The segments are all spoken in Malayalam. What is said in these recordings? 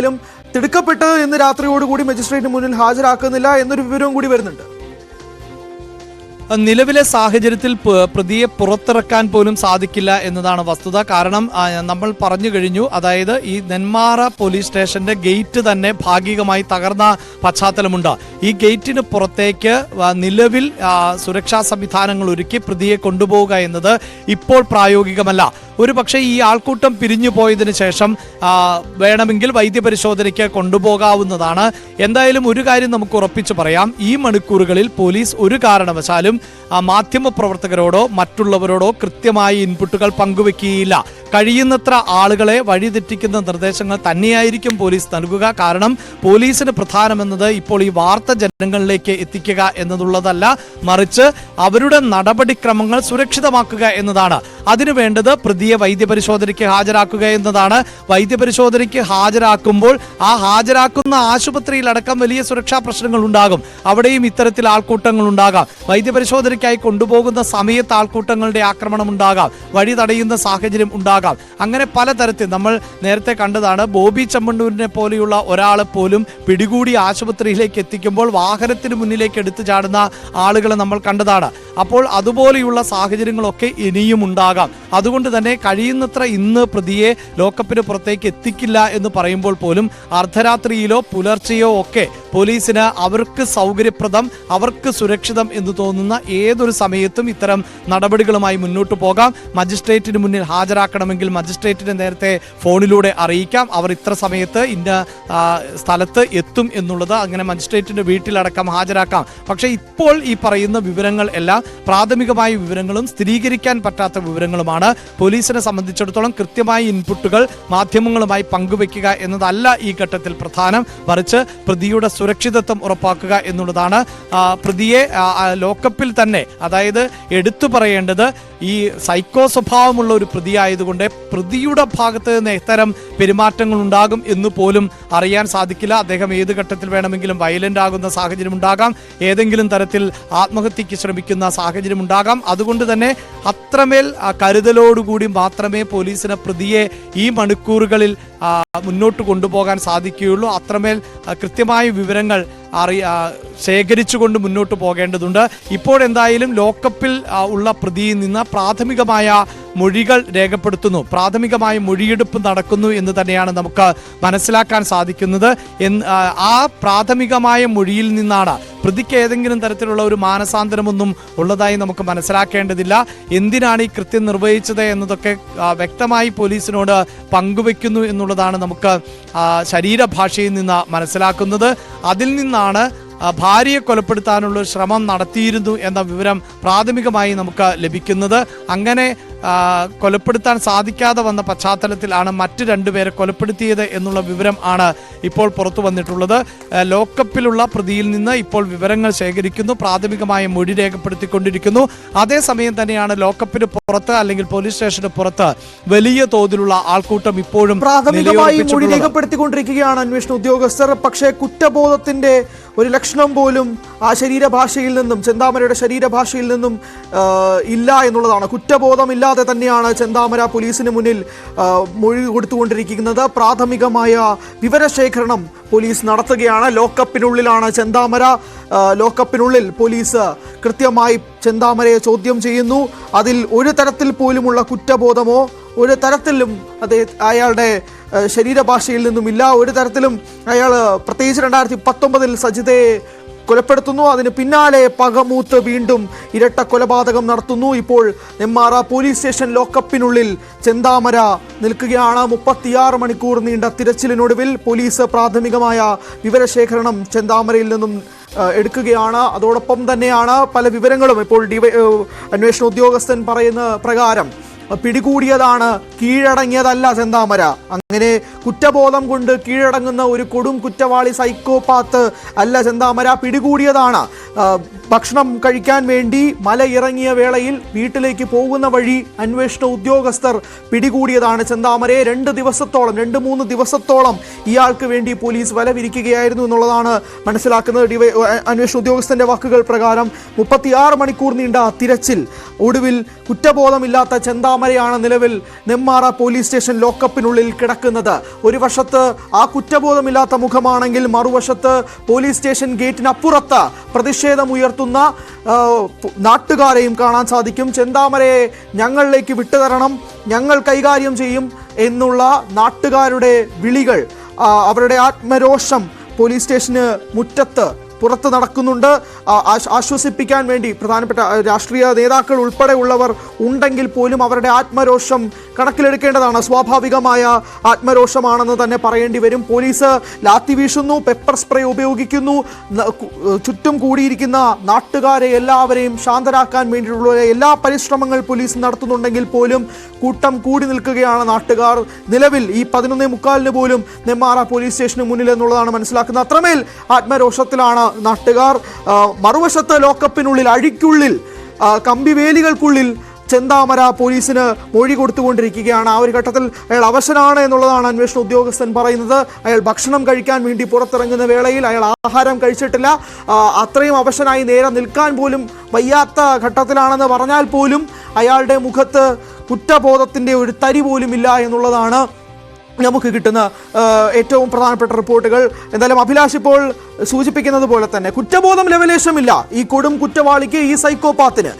എന്തായാലും തിടുക്കപ്പെട്ട് ഇന്ന് രാത്രിയോടുകൂടി മജിസ്ട്രേറ്റിന് മുന്നിൽ ഹാജരാക്കുന്നില്ല എന്നൊരു വിവരവും കൂടി വരുന്നുണ്ട്. നിലവിലെ സാഹചര്യത്തിൽ പ്രതിയെ പുറത്തിറക്കാൻ പോലും സാധിക്കില്ല എന്നതാണ് വസ്തുത. കാരണം നമ്മൾ പറഞ്ഞു കഴിഞ്ഞു, അതായത് ഈ നെന്മാറ പോലീസ് സ്റ്റേഷന്റെ ഗേറ്റ് തന്നെ ഭാഗികമായി തകർന്ന പശ്ചാത്തലമുണ്ട്. ഈ ഗേറ്റിന് പുറത്തേക്ക് നിലവിൽ സുരക്ഷാ സംവിധാനങ്ങൾ ഒരുക്കി പ്രതിയെ കൊണ്ടുപോവുക എന്നത് ഇപ്പോൾ പ്രായോഗികമല്ല. ഒരു പക്ഷേ ഈ ആൾക്കൂട്ടം പിരിഞ്ഞു പോയതിനു ശേഷം വേണമെങ്കിൽ വൈദ്യപരിശോധനയ്ക്ക് കൊണ്ടുപോകാവുന്നതാണ്. എന്തായാലും ഒരു കാര്യം നമുക്ക് ഉറപ്പിച്ചു പറയാം, ഈ മണിക്കൂറുകളിൽ പോലീസ് ഒരു കാരണവശാലും മാധ്യമപ്രവർത്തകരോടോ മറ്റുള്ളവരോടോ കൃത്യമായ ഇൻപുട്ടുകൾ പങ്കുവെക്കുകയില്ല. കഴിയുന്നത്ര ആളുകളെ വഴിതെറ്റിക്കുന്ന നിർദ്ദേശങ്ങൾ തന്നെയായിരിക്കും പോലീസ് നൽകുക. കാരണം പോലീസിന് പ്രധാനമെന്നത് ഇപ്പോൾ ഈ വാർത്ത ജനങ്ങളിലേക്ക് എത്തിക്കുക എന്നതുള്ളതല്ല, മറിച്ച് അവരുടെ നടപടിക്രമങ്ങൾ സുരക്ഷിതമാക്കുക എന്നതാണ്. അതിനു വേണ്ടത് പ്രതിയെ വൈദ്യപരിശോധനയ്ക്ക് ഹാജരാക്കുക എന്നതാണ്. വൈദ്യപരിശോധനയ്ക്ക് ഹാജരാക്കുമ്പോൾ ആ ഹാജരാക്കുന്ന ആശുപത്രിയിലടക്കം വലിയ സുരക്ഷാ പ്രശ്നങ്ങൾ ഉണ്ടാകും. അവിടെയും ഇത്തരത്തിൽ ആൾക്കൂട്ടങ്ങൾ ഉണ്ടാകാം. വൈദ്യപരിശോധനയ്ക്കായി കൊണ്ടുപോകുന്ന സമയത്ത് ആൾക്കൂട്ടങ്ങളുടെ ആക്രമണം ഉണ്ടാകാം, വഴി തടയുന്ന സാഹചര്യം ഉണ്ടാകാം. അങ്ങനെ പലതരത്തിൽ നമ്മൾ നേരത്തെ കണ്ടതാണ്. ബോബി ചെമ്മണ്ണൂരിനെ പോലെയുള്ള ഒരാളെ പോലും പിടികൂടി ആശുപത്രിയിലേക്ക് എത്തിക്കുമ്പോൾ വാഹനത്തിന് മുന്നിലേക്ക് എടുത്തു ചാടുന്ന ആളുകളെ നമ്മൾ കണ്ടതാണ്. അപ്പോൾ അതുപോലെയുള്ള സാഹചര്യങ്ങളൊക്കെ ഇനിയും ഉണ്ടാകാം. അതുകൊണ്ട് തന്നെ കഴിയുന്നത്ര ഇന്ന് പ്രതിയെ ലോക്കപ്പിന് പുറത്തേക്ക് എത്തിക്കില്ല എന്ന് പറയുമ്പോൾ പോലും അർദ്ധരാത്രിയിലോ പുലർച്ചെയോ ഒക്കെ പോലീസിന് അവർക്ക് സൗകര്യപ്രദം, അവർക്ക് സുരക്ഷിതം എന്ന് തോന്നുന്ന ഏതൊരു സമയത്തും ഇത്തരം നടപടികളുമായി മുന്നോട്ട് പോകാം. മജിസ്ട്രേറ്റിന് മുന്നിൽ ഹാജരാക്കണമെങ്കിൽ മജിസ്ട്രേറ്റിനെ നേരത്തെ ഫോണിലൂടെ അറിയിക്കാം, അവർ ഇത്ര സമയത്ത് ഇന്ന സ്ഥലത്ത് എത്തും എന്നുള്ളത്. അങ്ങനെ മജിസ്ട്രേറ്റിന്റെ വീട്ടിലടക്കം ഹാജരാക്കാം. പക്ഷേ ഇപ്പോൾ ഈ പറയുന്ന വിവരങ്ങൾ എല്ലാം പ്രാഥമികമായ വിവരങ്ങളും സ്ഥിരീകരിക്കാൻ പറ്റാത്ത വിവരങ്ങളുമാണ്. പോലീസിനെ സംബന്ധിച്ചിടത്തോളം കൃത്യമായ ഇൻപുട്ടുകൾ മാധ്യമങ്ങളുമായി പങ്കുവെക്കുക എന്നതല്ല ഈ ഘട്ടത്തിൽ പ്രധാനം, മറിച്ച് പ്രതിയുടെ സുരക്ഷിതത്വം ഉറപ്പാക്കുക എന്നുള്ളതാണ്. പ്രതിയെ ലോക്കപ്പിൽ തന്നെ, അതായത് എടുത്തു പറയേണ്ടത്, ഈ സൈക്കോ സ്വഭാവമുള്ള ഒരു പ്രതിയായതുകൊണ്ട് പ്രതിയുടെ ഭാഗത്ത് നിന്ന് ഇത്തരം പെരുമാറ്റങ്ങൾ ഉണ്ടാകും എന്ന് പോലും അറിയാൻ സാധിക്കില്ല. അദ്ദേഹം ഏത് ഘട്ടത്തിൽ വേണമെങ്കിലും വയലന്റ് ആകുന്ന സാഹചര്യം ഉണ്ടാകാം, ഏതെങ്കിലും തരത്തിൽ ആത്മഹത്യക്ക് ശ്രമിക്കുന്ന സാഹചര്യം ഉണ്ടാകാം. അതുകൊണ്ട് തന്നെ അത്രമേൽ കരുതലോടുകൂടി മാത്രമേ പോലീസിന് പ്രതിയെ ഈ മണിക്കൂറുകളിൽ മുന്നോട്ട് കൊണ്ടുപോകാൻ സാധിക്കുകയുള്ളൂ. അത്രമേൽ കൃത്യമായ വിവരങ്ങൾ ശേഖരിച്ചുകൊണ്ട് മുന്നോട്ട് പോകേണ്ടതുണ്ട്. ഇപ്പോൾ എന്തായാലും ലോക്കപ്പിൽ ഉള്ള പ്രതിയിൽ നിന്ന് പ്രാഥമികമായ മൊഴികൾ രേഖപ്പെടുത്തുന്നു, പ്രാഥമികമായ മൊഴിയെടുപ്പ് നടക്കുന്നു എന്ന് തന്നെയാണ് നമുക്ക് മനസ്സിലാക്കാൻ സാധിക്കുന്നത്. ആ പ്രാഥമികമായ മൊഴിയിൽ നിന്നാണ് പ്രതിക്ക് ഏതെങ്കിലും തരത്തിലുള്ള ഒരു മാനസാന്തരമൊന്നും ഉള്ളതായി നമുക്ക് മനസ്സിലാക്കേണ്ടതില്ല. എന്തിനാണ് ഈ കൃത്യം നിർവഹിച്ചത് എന്നതൊക്കെ വ്യക്തമായി പോലീസിനോട് പങ്കുവെക്കുന്നു എന്നുള്ളതാണ് നമുക്ക് ശരീരഭാഷയിൽ നിന്ന് മനസ്സിലാക്കുന്നത്. അതിൽ നിന്നാണ് ഭാര്യയെ കൊലപ്പെടുത്താനുള്ള ശ്രമം നടത്തിയിരുന്നു എന്ന വിവരം പ്രാഥമികമായി നമുക്ക് ലഭിക്കുന്നത്. അങ്ങനെ കൊലപ്പെടുത്താൻ സാധിക്കാതെ വന്ന പശ്ചാത്തലത്തിലാണ് മറ്റ് രണ്ടുപേരെ കൊലപ്പെടുത്തിയത് എന്നുള്ള വിവരം ആണ് ഇപ്പോൾ പുറത്തു വന്നിട്ടുള്ളത്. ലോക്കപ്പിലുള്ള പ്രതിയിൽ നിന്ന് ഇപ്പോൾ വിവരങ്ങൾ ശേഖരിക്കുന്നു, പ്രാഥമികമായ മൊഴി രേഖപ്പെടുത്തിക്കൊണ്ടിരിക്കുന്നു. അതേസമയം തന്നെയാണ് ലോക്കപ്പിന് പുറത്ത് അല്ലെങ്കിൽ പോലീസ് സ്റ്റേഷന് പുറത്ത് വലിയ തോതിലുള്ള ആൾക്കൂട്ടം ഇപ്പോഴും പ്രാഥമികമായി മൊഴി രേഖപ്പെടുത്തിക്കൊണ്ടിരിക്കുകയാണ് അന്വേഷണ ഉദ്യോഗസ്ഥർ. പക്ഷേ കുറ്റബോധത്തിന്റെ ഒരു ലക്ഷണം പോലും ആ ശരീരഭാഷയിൽ നിന്നും, ചെന്താമരയുടെ ശരീരഭാഷയിൽ നിന്നും ഇല്ല എന്നുള്ളതാണ്. കുറ്റബോധമില്ലാതെ തന്നെയാണ് ചെന്താമര പോലീസിന് മുന്നിൽ മൊഴി കൊടുത്തുകൊണ്ടിരിക്കുന്നത്. പ്രാഥമികമായ വിവരശേഖരണം പോലീസ് നടത്തുകയാണ്. ലോക്കപ്പിനുള്ളിലാണ് ചെന്താമര. ലോക്കപ്പിനുള്ളിൽ പോലീസ് കൃത്യമായി ചെന്താമരയെ ചോദ്യം ചെയ്യുന്നു. അതിൽ ഒരു തരത്തിൽ പോലുമുള്ള കുറ്റബോധമോ ഒരു തരത്തിലും അയാളുടെ ശരീരഭാഷയിൽ നിന്നുമില്ല. ഒരു തരത്തിലും അയാൾ, പ്രത്യേകിച്ച് 2019 സജിതയെ കൊലപ്പെടുത്തുന്നു, അതിന് പിന്നാലെ പകമൂത്ത് വീണ്ടും ഇരട്ട കൊലപാതകം നടത്തുന്നു. ഇപ്പോൾ നെന്മാറ പോലീസ് സ്റ്റേഷൻ ലോക്കപ്പിനുള്ളിൽ ചെന്താമര നിൽക്കുകയാണ്. 36 മണിക്കൂർ നീണ്ട തിരച്ചിലിനൊടുവിൽ പോലീസ് പ്രാഥമികമായ വിവരശേഖരണം ചെന്താമരയിൽ നിന്നും എടുക്കുകയാണ്. അതോടൊപ്പം തന്നെയാണ് പല വിവരങ്ങളും ഇപ്പോൾ അന്വേഷണ ഉദ്യോഗസ്ഥൻ പറയുന്ന പ്രകാരം പിടികൂടിയതാണ്, കീഴടങ്ങിയതല്ല ചെന്താമര. അങ്ങനെ കുറ്റബോധം കൊണ്ട് കീഴടങ്ങുന്ന ഒരു കൊടും കുറ്റവാളി സൈക്കോപാത്ത് അല്ല ചെന്താമര. പിടികൂടിയതാണ്. ഭക്ഷണം കഴിക്കാൻ വേണ്ടി മല ഇറങ്ങിയ വേളയിൽ വീട്ടിലേക്ക് പോകുന്ന വഴി അന്വേഷണ ഉദ്യോഗസ്ഥർ പിടികൂടിയതാണ് ചെന്താമരയെ. 2-3 ദിവസത്തോളം ഇയാൾക്ക് വേണ്ടി പോലീസ് വല വിരിക്കുകയായിരുന്നു എന്നുള്ളതാണ് മനസ്സിലാക്കുന്നത്. അന്വേഷണ ഉദ്യോഗസ്ഥന്റെ വാക്കുകൾ പ്രകാരം 36 മണിക്കൂർ നീണ്ട തിരച്ചിൽ ഒടുവിൽ കുറ്റബോധമില്ലാത്ത ചെന്താമരയാണ് നിലവിൽ നെന്മാറ പോലീസ് സ്റ്റേഷൻ ലോക്കപ്പിനുള്ളിൽ കിടക്കുന്നത്. നടക്കുന്നത്. ഒരു വശത്ത് ആ കുറ്റബോധമില്ലാത്ത മുഖമാണെങ്കിൽ മറുവശത്ത് പോലീസ് സ്റ്റേഷൻ ഗേറ്റിനപ്പുറത്ത് പ്രതിഷേധമുയർത്തുന്ന നാട്ടുകാരെയും കാണാൻ സാധിക്കും. ചെന്താമരയെ ഞങ്ങളിലേക്ക് വിട്ടുതരണം, ഞങ്ങൾ കൈകാര്യം ചെയ്യും എന്നുള്ള നാട്ടുകാരുടെ വിളികൾ, അവരുടെ ആത്മരോഷം പോലീസ് സ്റ്റേഷന് മുറ്റത്ത് പുറത്ത് നടക്കുന്നുണ്ട്. ആശ്വസിപ്പിക്കാൻ വേണ്ടി പ്രധാനപ്പെട്ട രാഷ്ട്രീയ നേതാക്കൾ ഉൾപ്പെടെ ഉള്ളവർ ഉണ്ടെങ്കിൽ പോലും അവരുടെ ആത്മരോഷം കണക്കിലെടുക്കേണ്ടതാണ്. സ്വാഭാവികമായ ആത്മരോഷമാണെന്ന് തന്നെ പറയേണ്ടി വരും. പോലീസ് ലാത്തി വീശുന്നു, പെപ്പർ സ്പ്രേ ഉപയോഗിക്കുന്നു, ചുറ്റും കൂടിയിരിക്കുന്ന നാട്ടുകാരെ എല്ലാവരെയും ശാന്തരാക്കാൻ വേണ്ടിയിട്ടുള്ള എല്ലാ പരിശ്രമങ്ങൾ പോലീസ് നടത്തുന്നുണ്ടെങ്കിൽ പോലും കൂട്ടം കൂടി നിൽക്കുകയാണ് നാട്ടുകാർ. നിലവിൽ ഈ 11:45 പോലും നെന്മാറ പോലീസ് സ്റ്റേഷന് മുന്നിൽ എന്നുള്ളതാണ് മനസ്സിലാക്കുന്നത്. അത്രമേൽ ആത്മരോഷത്തിലാണ് നാട്ടുകാർ. മറുവശത്ത് ലോക്കപ്പിനുള്ളിൽ, അഴിക്കുള്ളിൽ, കമ്പിവേലികൾക്കുള്ളിൽ ചെന്താമര പോലീസിന് മൊഴി കൊടുത്തുകൊണ്ടിരിക്കുകയാണ്. ആ ഒരു ഘട്ടത്തിൽ അയാൾ അവശനാണ് എന്നുള്ളതാണ് അന്വേഷണ ഉദ്യോഗസ്ഥൻ പറയുന്നത്. അയാൾ ഭക്ഷണം കഴിക്കാൻ വേണ്ടി പുറത്തിറങ്ങുന്ന വേളയിൽ അയാൾ ആഹാരം കഴിച്ചിട്ടില്ല. അത്രയും അവശനായി നേരെ നിൽക്കാൻ പോലും വയ്യാത്ത ഘട്ടത്തിലാണെന്ന് പറഞ്ഞാൽ പോലും അയാളുടെ മുഖത്ത് കുറ്റബോധത്തിൻ്റെ ഒരു തരി പോലും ഇല്ല എന്നുള്ളതാണ് നമുക്ക് കിട്ടുന്ന ഏറ്റവും പ്രധാനപ്പെട്ട റിപ്പോർട്ടുകൾ. എന്തായാലും അഭിലാഷ് ഇപ്പോൾ സൂചിപ്പിക്കുന്നത് പോലെ തന്നെ കുറ്റബോധം ലെവലേശമില്ല ഈ കൊടും കുറ്റവാളിക്ക്, ഈ സൈക്കോപാത്തിന്.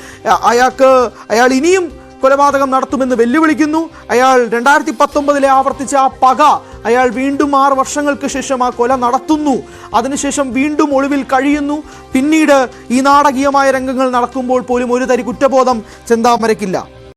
അയാൾ ഇനിയും കൊലപാതകം നടത്തുമെന്ന് വെല്ലുവിളിക്കുന്നു. അയാൾ 2019 ആവർത്തിച്ച ആ പക അയാൾ വീണ്ടും 6 വർഷങ്ങൾക്ക് ശേഷം ആ കൊല നടത്തുന്നു. അതിനുശേഷം വീണ്ടും ഒളിവിൽ കഴിയുന്നു. പിന്നീട് ഈ നാടകീയമായ രംഗങ്ങൾ നടക്കുമ്പോൾ പോലും ഒരു തരി കുറ്റബോധം ചെന്താമരയ്ക്കില്ല.